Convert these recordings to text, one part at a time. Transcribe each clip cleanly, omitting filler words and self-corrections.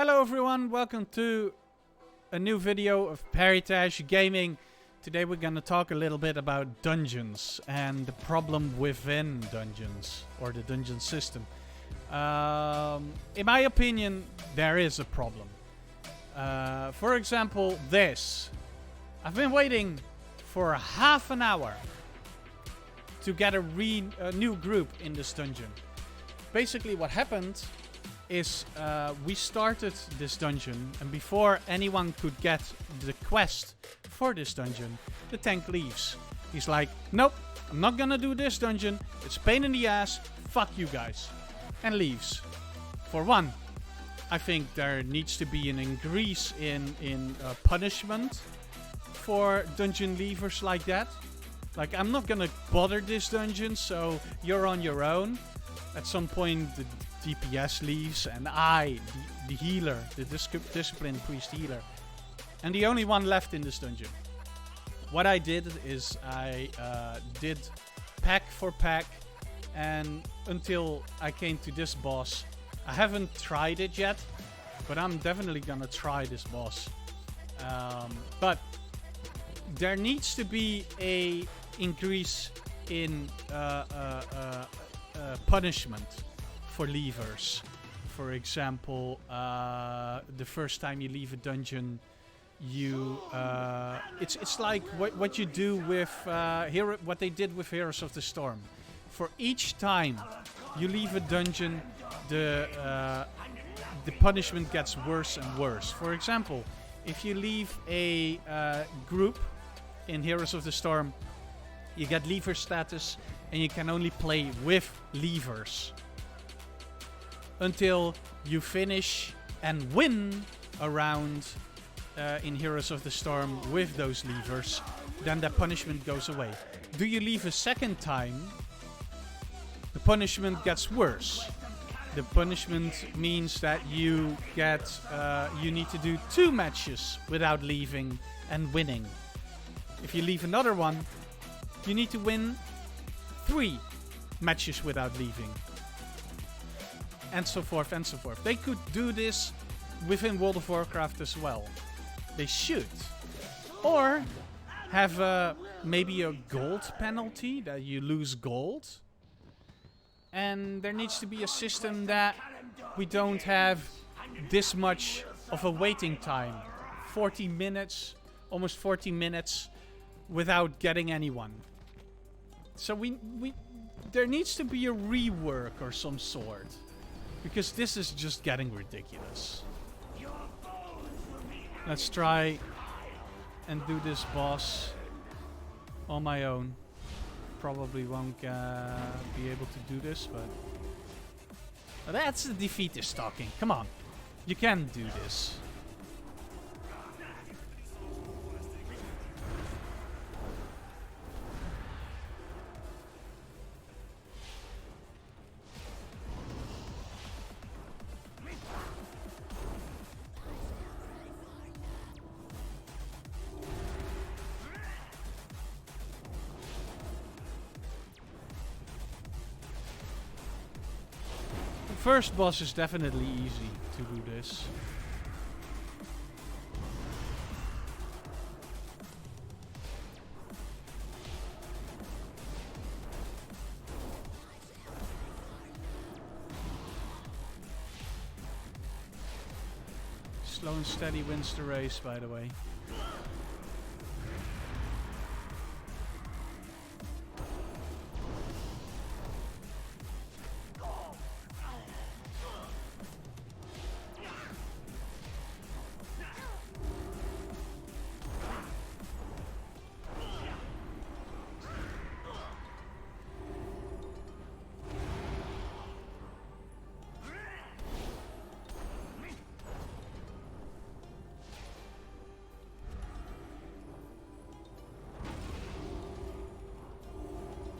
Hello everyone, welcome to a new video of Paritash Gaming. Today we're gonna talk a little bit about dungeons and the problem within dungeons, or the dungeon system. In my opinion, there is a problem. For example, this. I've been waiting for half an hour to get a new group in this dungeon. Basically what happened is we started this dungeon, and before anyone could get the quest for this dungeon, the tank leaves. He's like, nope, I'm not gonna do this dungeon, it's a pain in the ass, fuck you guys, and leaves. For one, I think there needs to be an increase in punishment for dungeon leavers like that. Like, I'm not gonna bother this dungeon, so you're on your own. At some point, the DPS leaves, and the healer, the disciplined priest healer, and the only one left in this dungeon. What I did is I did pack for pack, and until I came to this boss. I haven't tried it yet, but I'm definitely gonna try this boss. But there needs to be a increase in punishment for leavers. For example, the first time you leave a dungeon, you it's like what you do with what they did with Heroes of the Storm. For each time you leave a dungeon, the punishment gets worse and worse. For example, if you leave a group in Heroes of the Storm, you get leaver status, and you can only play with leavers until you finish and win a round in Heroes of the Storm with those leavers. Then that punishment goes away. Do you leave a second time, the punishment gets worse. The punishment means that you get you need to do 2 matches without leaving and winning. If you leave another one, you need to win 3 matches without leaving. And so forth and so forth. They could do this within World of Warcraft as well. They should. Or have maybe a gold penalty, that you lose gold. And there needs to be a system that we don't have this much of a waiting time. 40 minutes, almost 40 minutes without getting anyone. So there needs to be a rework or some sort, because this is just getting ridiculous. Let's try and do this boss on my own. Probably won't be able to do this, but that's the defeatist talking. Come on, you can do this. First boss is definitely easy to do this. Slow and steady wins the race, by the way.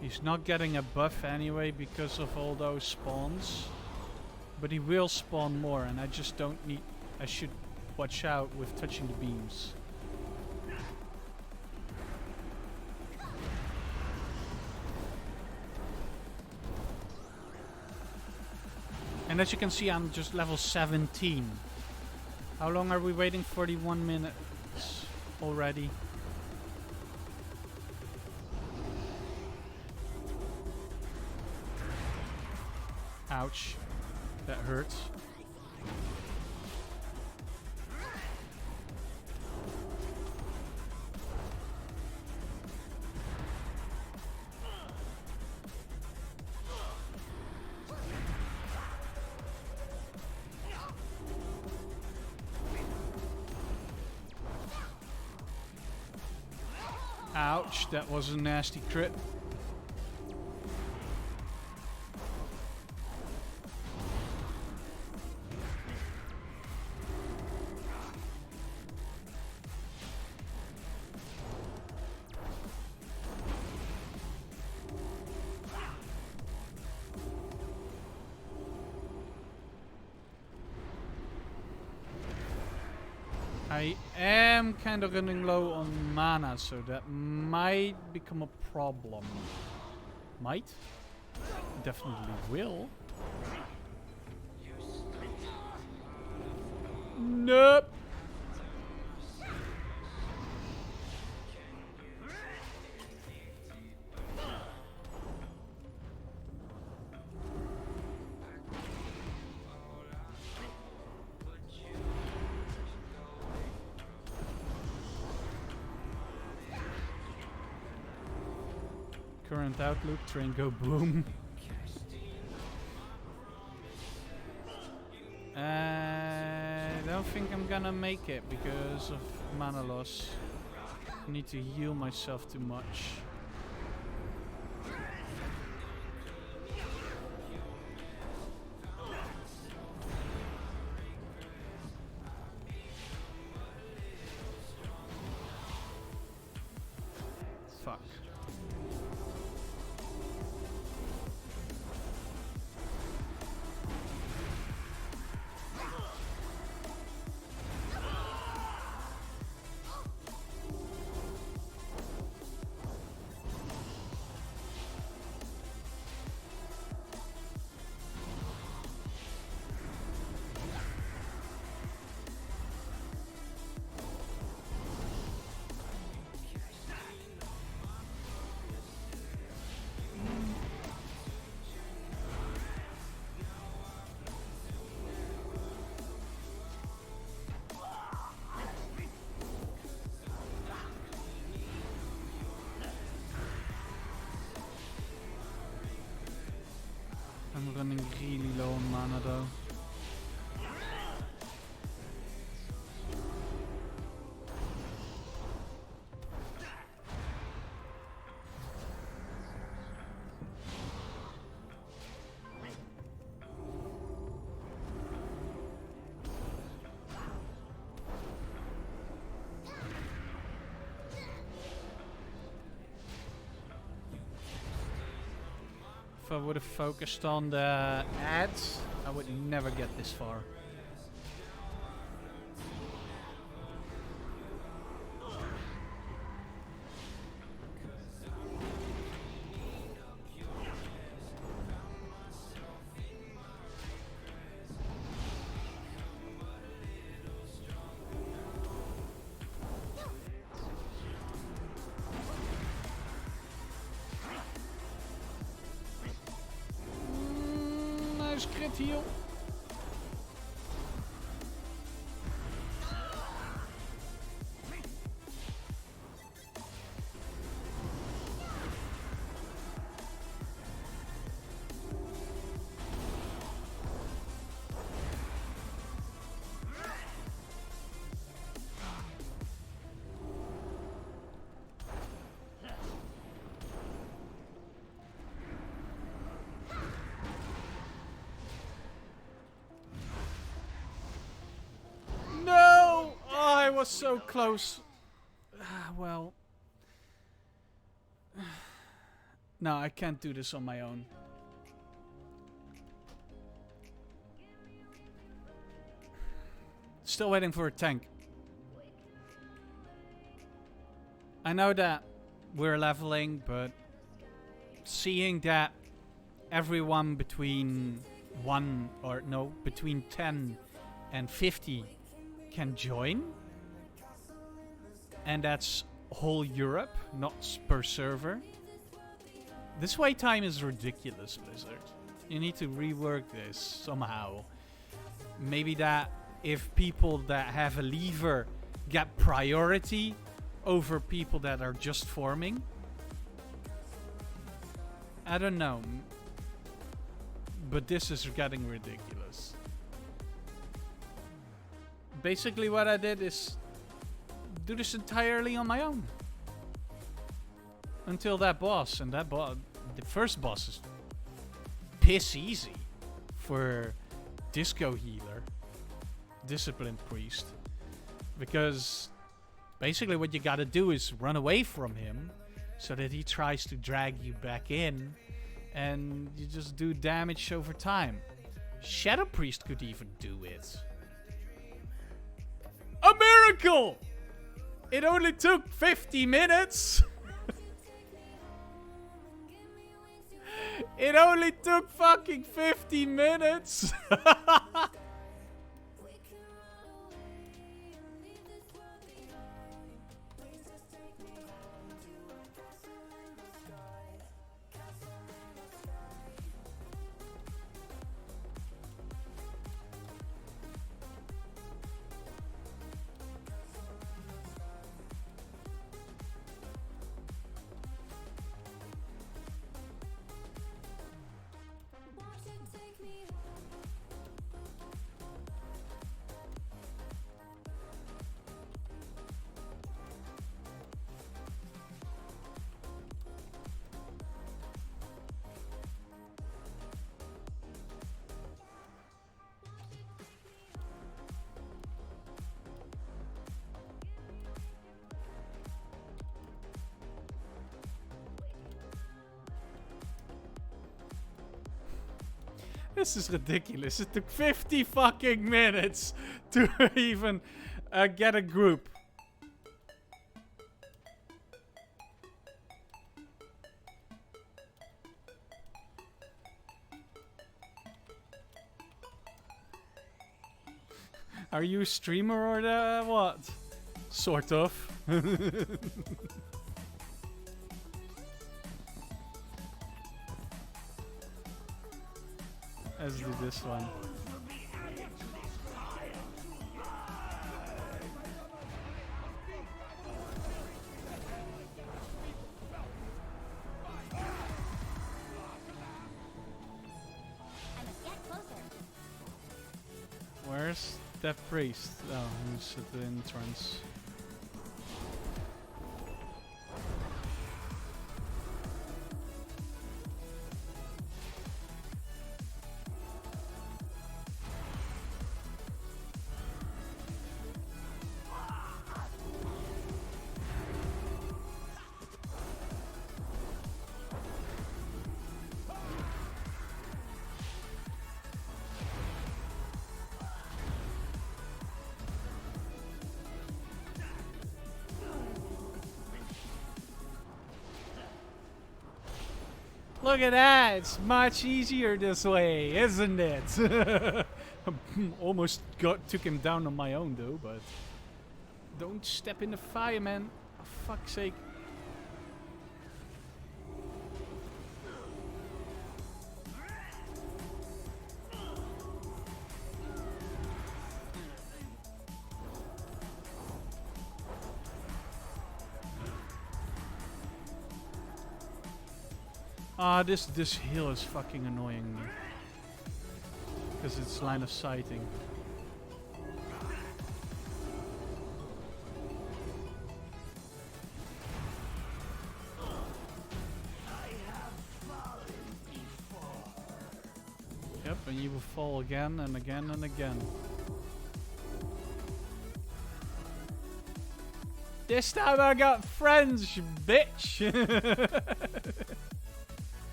He's not getting a buff anyway because of all those spawns. But he will spawn more, and I just don't need... I should watch out with touching the beams. And as you can see, I'm just level 17. How long are we waiting? 41 minutes already. Ouch. That hurts. Ouch, that was a nasty crit. I am kind of running low on mana, so that might become a problem. Might? Definitely will. Nope. Current outlook, train go boom. I don't think I'm gonna make it because of mana loss. I need to heal myself too much. Fuck. I'm running really low on mana though. If I would have focused on the ads, I would never get this far. Nice crit heal. No! Oh, I was so close. Well. No, I can't do this on my own. Still waiting for a tank. I know that we're leveling, but seeing that everyone between between 10 and 50 can join. And that's whole Europe, not per server. This wait time is ridiculous, Blizzard. You need to rework this somehow. Maybe that if people that have a lever get priority over people that are just forming. I don't know. But this is getting ridiculous. Basically what I did is do this entirely on my own. Until that boss. And that boss, the first boss is piss easy for Disco Healer. Disciplined Priest. Because basically what you gotta do is run away from him so that he tries to drag you back in and you just do damage over time. Shadow Priest could even do it. A miracle! It only took 50 minutes! It only took fucking 50 minutes! This is ridiculous. It took 50 fucking minutes to even get a group. Are you a streamer or what? Sort of. Let's do this one. Where's that priest? Oh, he's at the entrance. Look at that! It's much easier this way, isn't it? Almost took him down on my own though, but don't step in the fire, man. For fuck's sake. Ah, this hill is fucking annoying me. Because it's line of sighting. Yep, and you will fall again and again and again. This time I got friends, you bitch!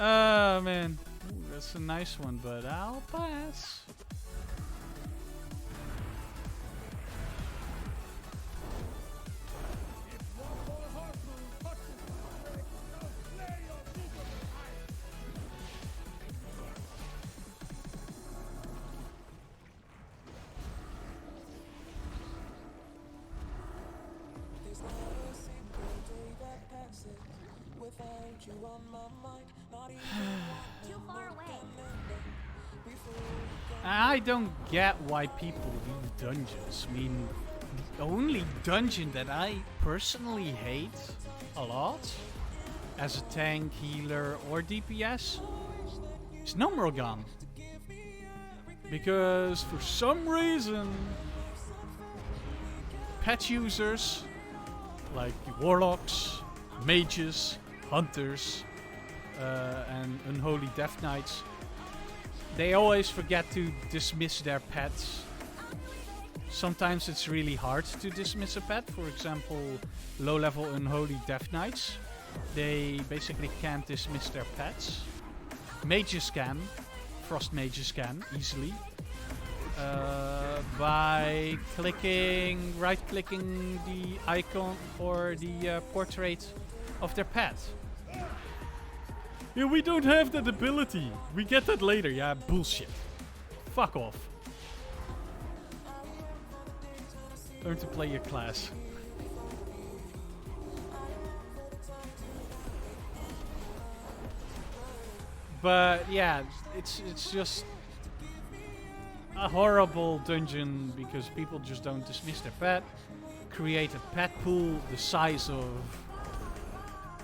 Oh man, ooh, that's a nice one, but I'll pass. Too far away. I don't get why people leave dungeons. I mean, the only dungeon that I personally hate a lot as a tank, healer, or DPS is Nomrogan. Because for some reason, pet users like warlocks, mages, hunters, and unholy death knights, they always forget to dismiss their pets. Sometimes it's really hard to dismiss a pet. For example, low-level unholy death knights, they basically can't dismiss their pets. Mages can, frost mages can easily, by right-clicking the icon or the portrait of their pet. Yeah, we don't have that ability. We get that later. Yeah, bullshit. Fuck off. Learn to play your class. But yeah, it's just a horrible dungeon because people just don't dismiss their pet. Create a pet pool the size of,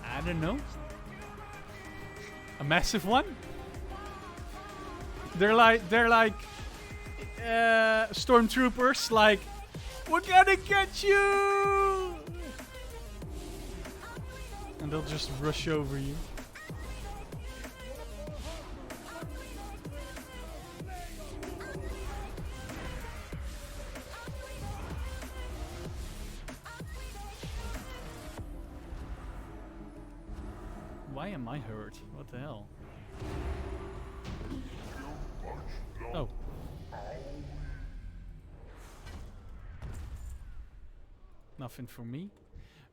I don't know, a massive one. They're like stormtroopers. Like, we're gonna get you, and they'll just rush over you. Why am I hurt? What the hell? Oh. Nothing for me.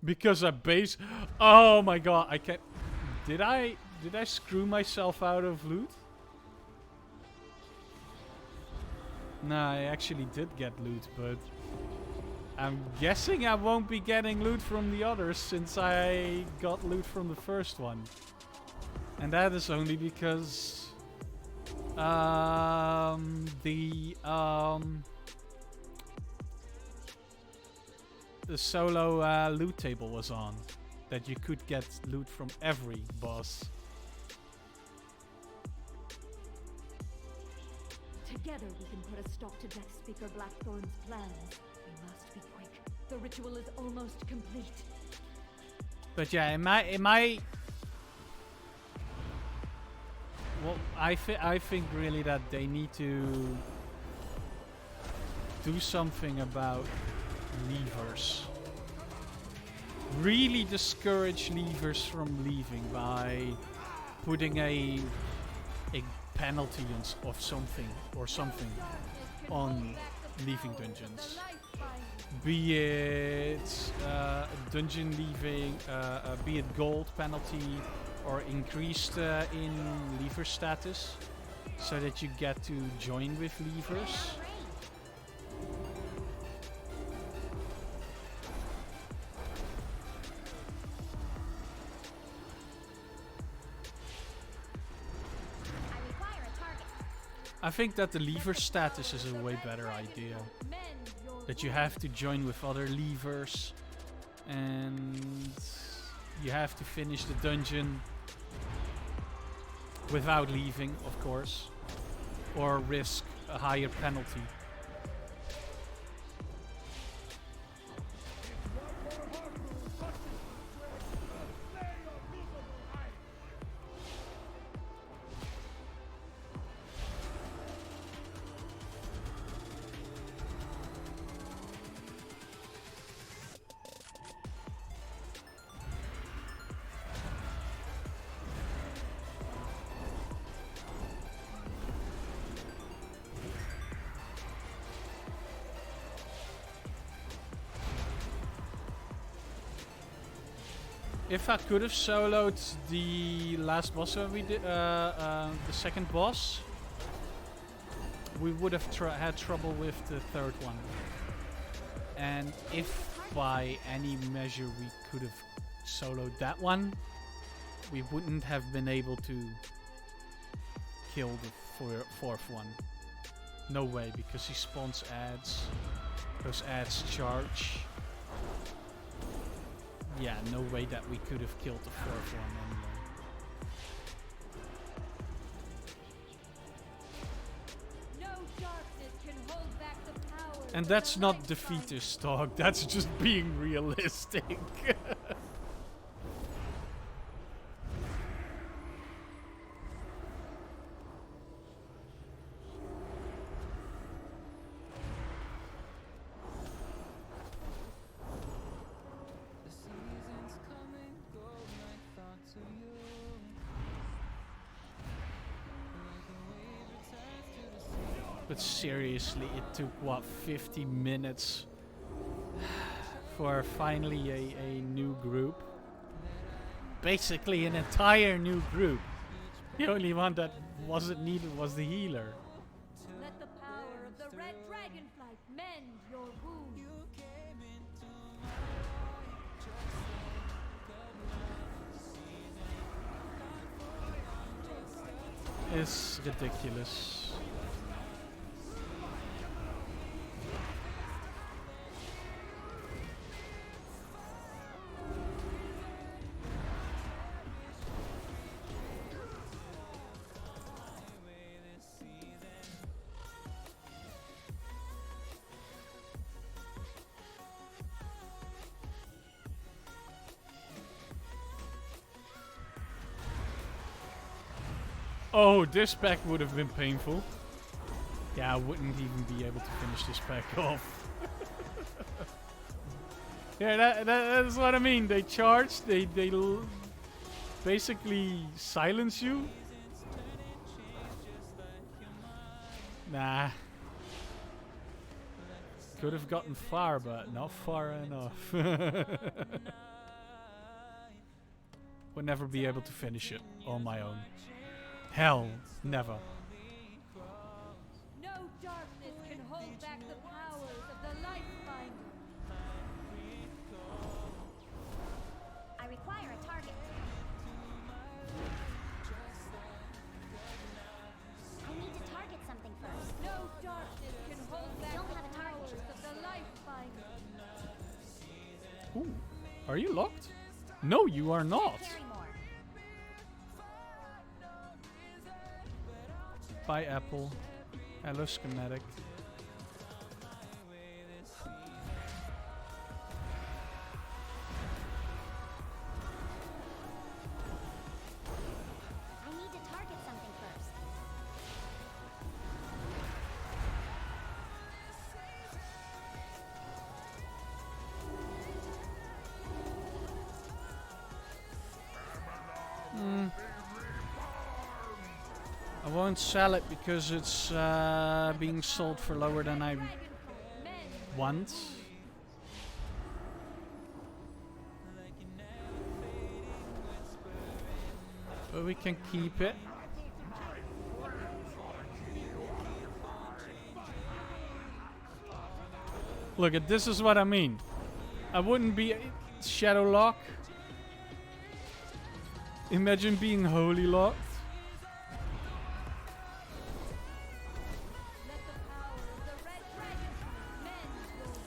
Because I base. Oh my god! I can't. Did I screw myself out of loot? Nah, I actually did get loot, but I'm guessing I won't be getting loot from the others since I got loot from the first one. And that is only because the solo loot table was on, that you could get loot from every boss. Together we can put a stop to Death Speaker Blackthorn's plans. We must be quick. The ritual is almost complete. But yeah, am I? Well, I think really that they need to do something about leavers. Really discourage leavers from leaving by putting a penalty of something on leaving dungeons. Be it dungeon leaving, be it gold penalty, or increased in leaver status, so that you get to join with leavers. I think that the lever status is a way better idea. That you have to join with other levers, and you have to finish the dungeon without leaving, of course, or risk a higher penalty. If I could have soloed the last boss that we did, the second boss, we would have had trouble with the third one. And if by any measure we could have soloed that one, we wouldn't have been able to kill the fourth one. No way, because he spawns ads. Those ads charge. Yeah, no way that we could have killed the fourth one anyway. And that's not defeatist talk, that's just being realistic. But seriously, it took what, 50 minutes for finally a new group? Basically an entire new group. The only one that wasn't needed was the healer. Let the power of the red dragonflight mend your wound. It's ridiculous. Oh, this pack would have been painful. Yeah, I wouldn't even be able to finish this pack off. Yeah, that's what I mean. They charge, they basically silence you. Nah. Could have gotten far, but not far enough. Would never be able to finish it on my own. Hell, never. No darkness can hold back the powers of the Lightfinder. I require a target. I need to target something first. No darkness can hold back don't the have a target. powers of the Lightfinder. Ooh, are you locked? No, you are not. Carry more. Bye, Apple. Hello, Schematic. I need to target something first. I won't sell it because it's being sold for lower than I want. But we can keep it. Look, this is what I mean. I wouldn't be Shadowlock. Imagine being Holy Locked.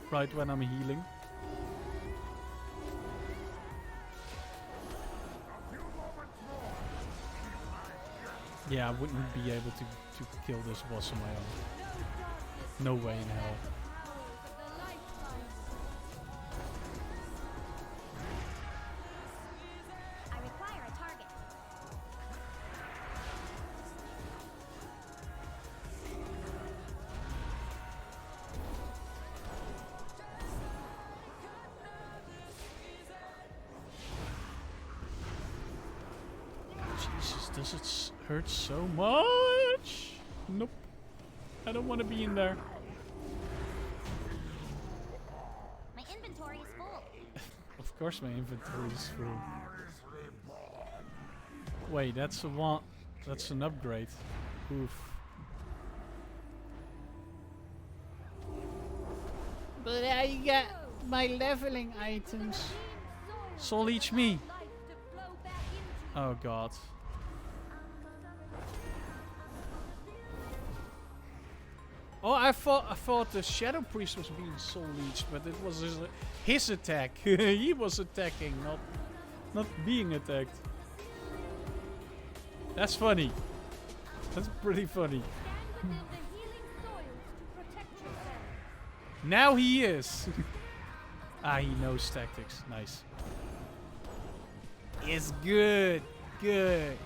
Right when I'm healing. Yeah, I wouldn't be able to kill this boss on my own. No way in hell. I require a target. Jesus, does it hurt so much? Nope. I don't want to be in there. My inventory is full. Of course my inventory is full. Wait, that's a one. That's an upgrade. Oof. But I got my leveling items. Soul each me. Oh god. Oh, I thought the Shadow Priest was being soul leeched, but it was his attack. He was attacking, not being attacked. That's funny. That's pretty funny. Stand within the healing soils to protect yourself. Now he is. Ah, he knows tactics. Nice. It's good. Good.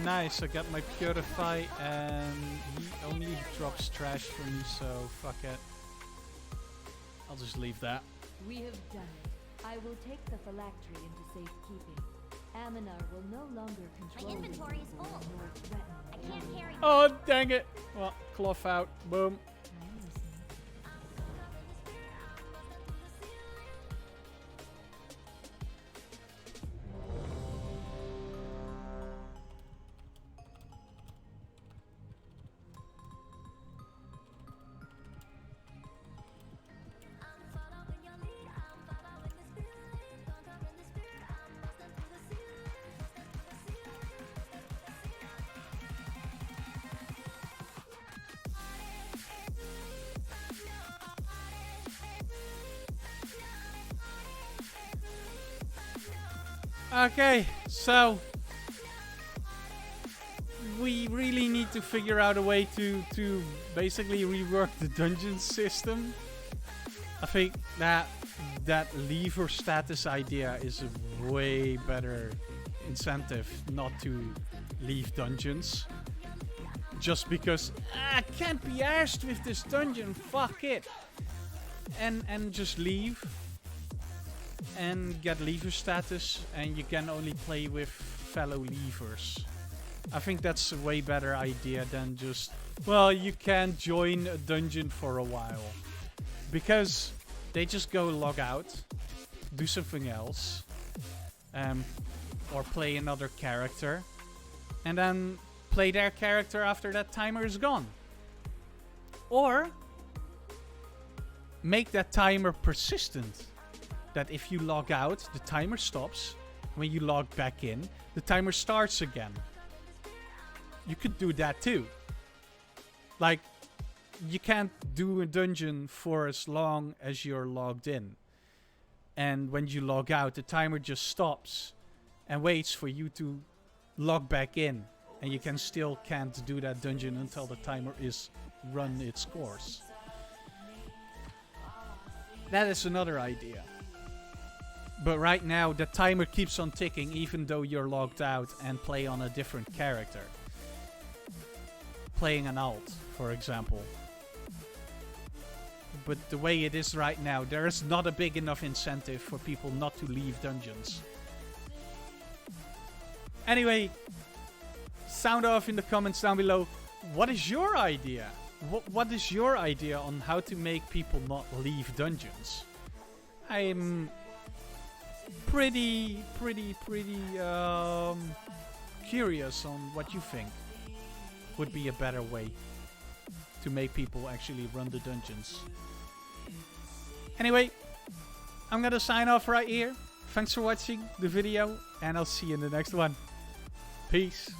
Nice, I got my Purify and he only drops trash for me, so fuck it. I'll just leave that. We have done it. I will take the phylactery into safekeeping. Aminar will no longer control the inventory is people full. nor threaten I the can't enemy. carry. Oh, dang it. Well, cloth out. Boom. I'm listening. Okay, so we really need to figure out a way to basically rework the dungeon system. I think that lever status idea is a way better incentive not to leave dungeons. Just because I can't be arsed with this dungeon, fuck it. And just leave. And get lever status, and you can only play with fellow levers. I think that's a way better idea than just, well, you can join a dungeon for a while. Because they just go log out, do something else, or play another character, and then play their character after that timer is gone. Or make that timer persistent. That if you log out, the timer stops. When you log back in, the timer starts again. You could do that too. Like, you can't do a dungeon for as long as you're logged in. And when you log out, the timer just stops and waits for you to log back in. And you can't do that dungeon until the timer is run its course. That is another idea. But right now, the timer keeps on ticking even though you're logged out and play on a different character. Playing an alt, for example. But the way it is right now, there is not a big enough incentive for people not to leave dungeons. Anyway, sound off in the comments down below. What is your idea? What is your idea on how to make people not leave dungeons? I'm pretty curious on what you think would be a better way to make people actually run the dungeons. Anyway, I'm gonna sign off right here. Thanks for watching the video, and I'll see you in the next one. Peace.